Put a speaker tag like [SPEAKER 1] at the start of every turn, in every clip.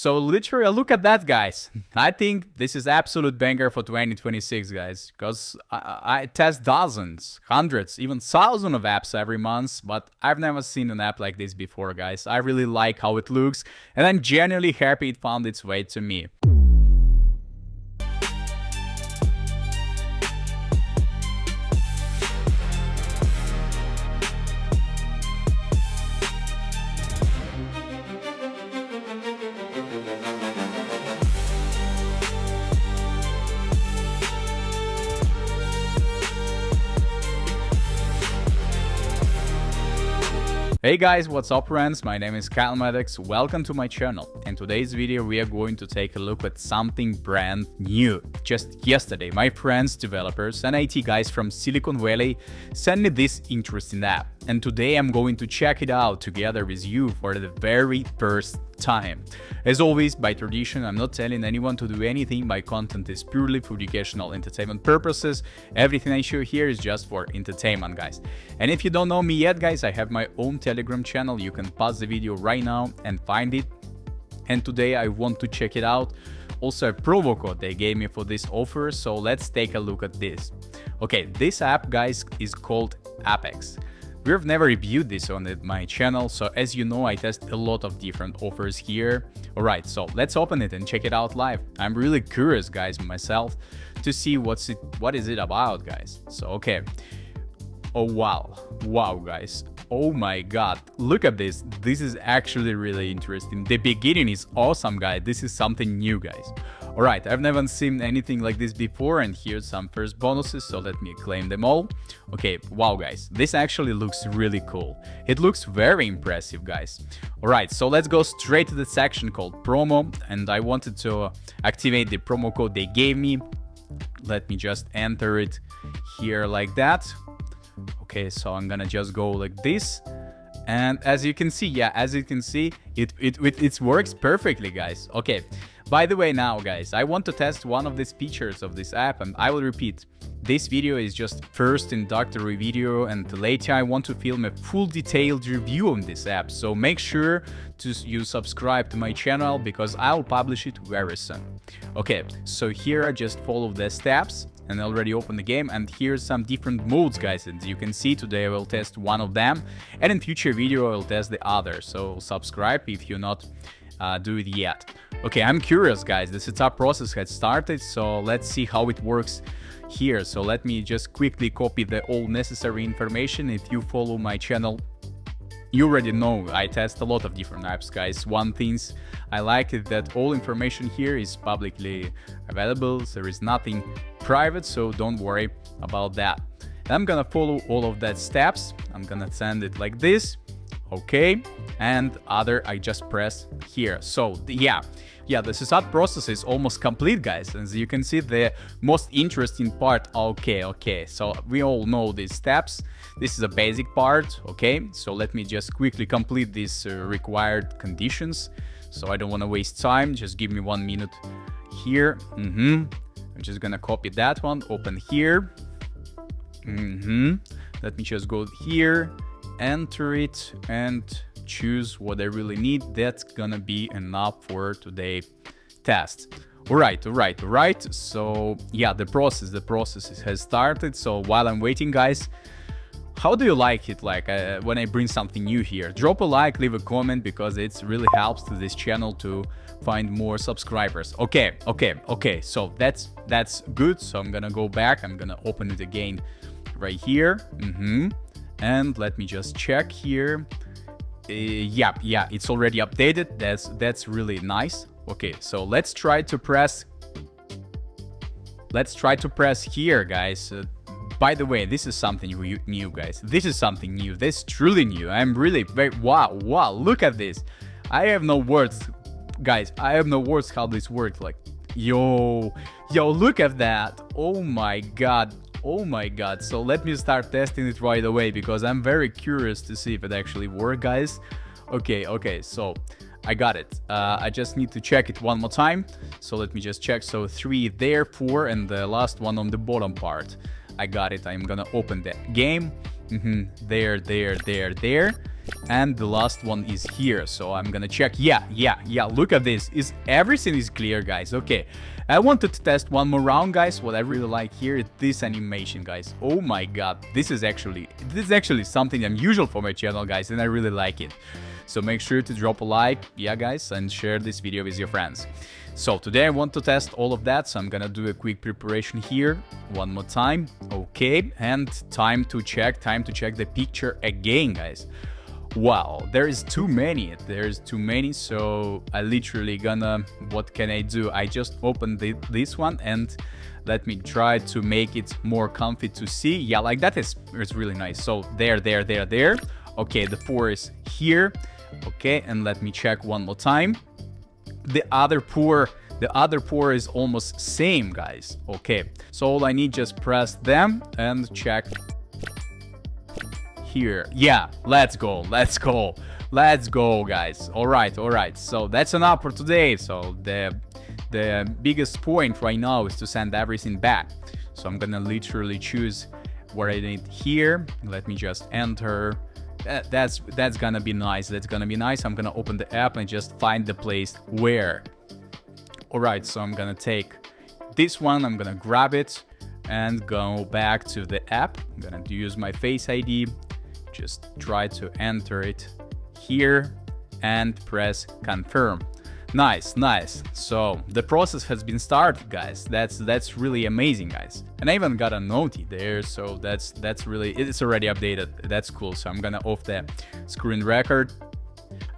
[SPEAKER 1] So literally, look at that, guys. I think this is absolute banger for 2026, guys, because I test dozens, hundreds, even thousands of apps every month, but I've never seen an app like this before, guys. I really like how it looks, and I'm genuinely happy it found its way to me. Hey guys, what's up friends? My name is Kyle Maddox, welcome to my channel. In today's video we are going to take a look at something brand new. Just yesterday my friends, developers and IT guys from Silicon Valley sent me this interesting app, and today I'm going to check it out together with you for the very first time. As always, by tradition, I'm not telling anyone to do anything. My content is purely for educational entertainment purposes. Everything I show here is just for entertainment, guys. And if you don't know me yet, guys, I have my own Telegram channel. You can pause the video right now and find it. And today I want to check it out. Also a promo code they gave me for this offer, so let's take a look at this. Okay, this app, guys, is called Apex. We've never reviewed this on my channel, so as you know, I test a lot of different offers here. Alright, so let's open it and check it out live. I'm really curious, guys, myself, to see what is it about, guys. So, okay. Oh, wow, guys. Oh my god, look at this. This is actually really interesting. The beginning is awesome, guys. This is something new, guys. Alright, I've never seen anything like this before, and here's some first bonuses, so let me claim them all. Okay, wow guys, this actually looks really cool. It looks very impressive, guys. Alright, so let's go straight to the section called promo, and I wanted to activate the promo code they gave me. Let me just enter it here like that. Okay, so I'm gonna just go like this. And as you can see, it works perfectly, guys. Okay, by the way now, guys, I want to test one of these features of this app, and I will repeat. This video is just first introductory video, and later I want to film a full detailed review on this app, so make sure you subscribe to my channel because I'll publish it very soon. Okay, so here I just follow the steps and already open the game, and here's some different modes, guys. As you can see, today I will test one of them, and in future video I'll test the other, so subscribe if you're not do it yet. Okay, I'm curious, guys. The setup process has started, so let's see how it works here. So let me just quickly copy the all necessary information. If you follow my channel, you already know I test a lot of different apps, guys. One thing I like is that all information here is publicly available. There is nothing private, so don't worry about that. And I'm gonna follow all of that steps. I'm gonna send it like this. Okay, and other I just press here. So yeah, the setup process is almost complete, guys. As you can see, the most interesting part. Okay, so we all know these steps. This is a basic part. Okay, so let me just quickly complete these required conditions, so I don't want to waste time. Just give me 1 minute here. I'm just gonna copy that one, open here. Let me just go here, enter it, and choose what I really need. That's gonna be enough for today test. Alright. So yeah, the process has started. So while I'm waiting, guys, how do you like it? Like when I bring something new here, drop a like, leave a comment, because it really helps to this channel to find more subscribers. Okay, so that's good. So I'm gonna go back, I'm gonna open it again right here. And let me just check here. Yeah, it's already updated. That's really nice. Okay, so let's try to press here, guys. By the way, this is something new, guys. This is something new. This is truly new. I'm really very wow, look at this. I have no words, guys. I have no words how this works. Like, yo, look at that. Oh my god. So let me start testing it right away, because I'm very curious to see if it actually works, guys. Okay, so I got it. I just need to check it one more time. So let me just check. So 3 there, 4, and the last one on the bottom part. I got it. I'm gonna open the game. There. and the last one is here. So I'm gonna check. Yeah, look at this. Everything is clear, guys. Okay, I wanted to test one more round, guys. What I really like here is this animation, guys. Oh my god, this is actually something unusual for my channel, guys, and I really like it. So make sure to drop a like, yeah guys, and share this video with your friends. So today I want to test all of that, so I'm gonna do a quick preparation here one more time. Okay, and time to check the picture again, guys. Wow, there's too many, so I literally gonna, what can I do? I just opened this one, and let me try to make it more comfy to see. Yeah, like that is really nice. So there. Okay, the 4 is here. Okay, and let me check one more time. The other pour is almost same, guys. Okay, so all I need, just press them and check here. Yeah, let's go, guys. All right, so that's enough for today. So the biggest point right now is to send everything back. So I'm gonna literally choose what I need here. Let me just enter. That's gonna be nice. I'm gonna open the app and just find the place where. Alright, so I'm gonna take this one, I'm gonna grab it and go back to the app. I'm gonna use my Face ID, just try to enter it here and press confirm. Nice. So the process has been started, guys. That's really amazing, guys. And I even got a noti there, so that's really, it's already updated. That's cool. So I'm gonna off the screen record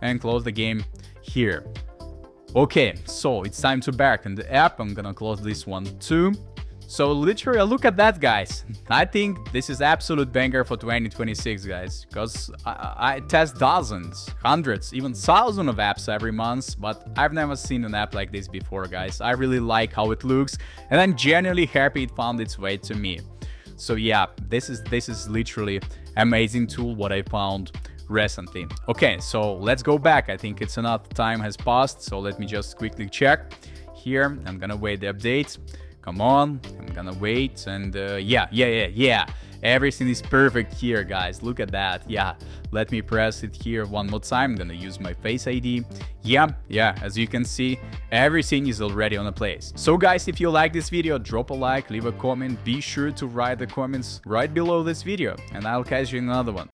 [SPEAKER 1] and close the game here. Okay, so it's time to back in the app. I'm gonna close this one too. So literally, look at that, guys. I think this is absolute banger for 2026, guys, because I test dozens, hundreds, even thousands of apps every month, but I've never seen an app like this before, guys. I really like how it looks, and I'm genuinely happy it found its way to me. So yeah, this is literally amazing tool what I found recently. Okay, so let's go back. I think it's enough time has passed, so let me just quickly check here. I'm gonna wait the update. Come on, I'm gonna wait, and yeah, everything is perfect here, guys. Look at that. Yeah, let me press it here one more time. I'm gonna use my Face ID. Yeah, as you can see, everything is already on a place. So guys, if you like this video, drop a like, leave a comment, be sure to write the comments right below this video, and I'll catch you in another one.